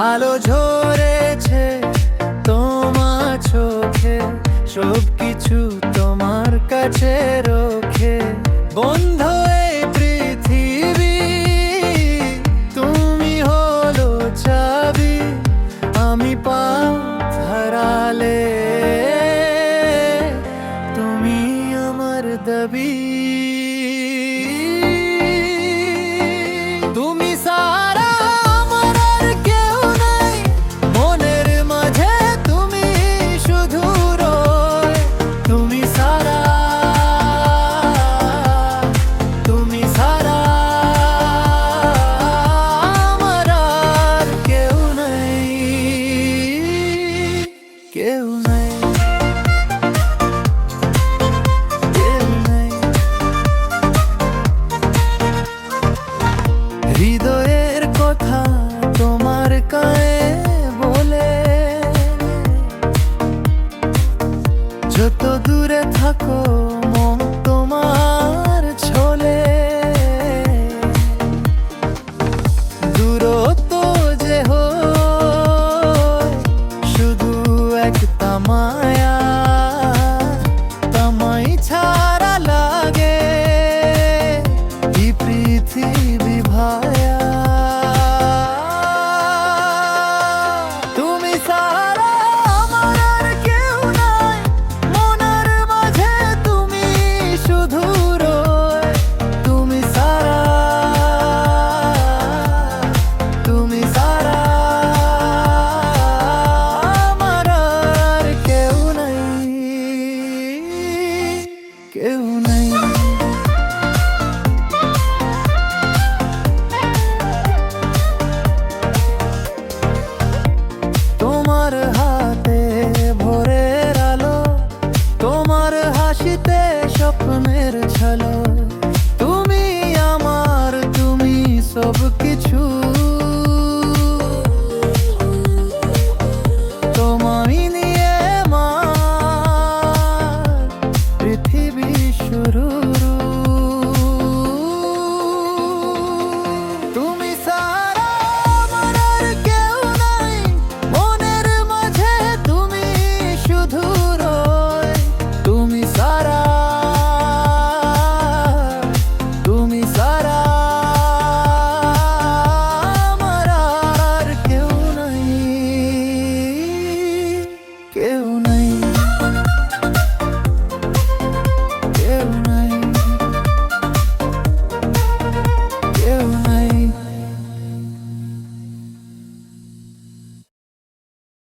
আলো ঝরেছে তোমার চোখে, সবকিছু তোমার কাছে রোখে। বন্ধ এই পৃথিবী, তুমি হলো চাবি। আমি পথ হারালে তুমি আমার দাবি। তুমি সারা আমার আর কেউ নাই, মনের মাঝে তুমি শুধু রয়। তুমি সারা, তুমি সারা আমার আর কেউ নাই, কেউ নাই, কেউ নাই। হৃদয়ের কথা তোমার কাছে বলে, যত দূরে থাকো মন তোমার ছোলে। দূরত্ব যে হয় শুধু একটা মায়া, তামাই ছাড়া লাগে এই পৃথিবী ভায়া। তুমি সারা আমার আর কেউ নাই, মনের মাঝে তুমি শুধু রয়। তুমি সারা, তুমি সারা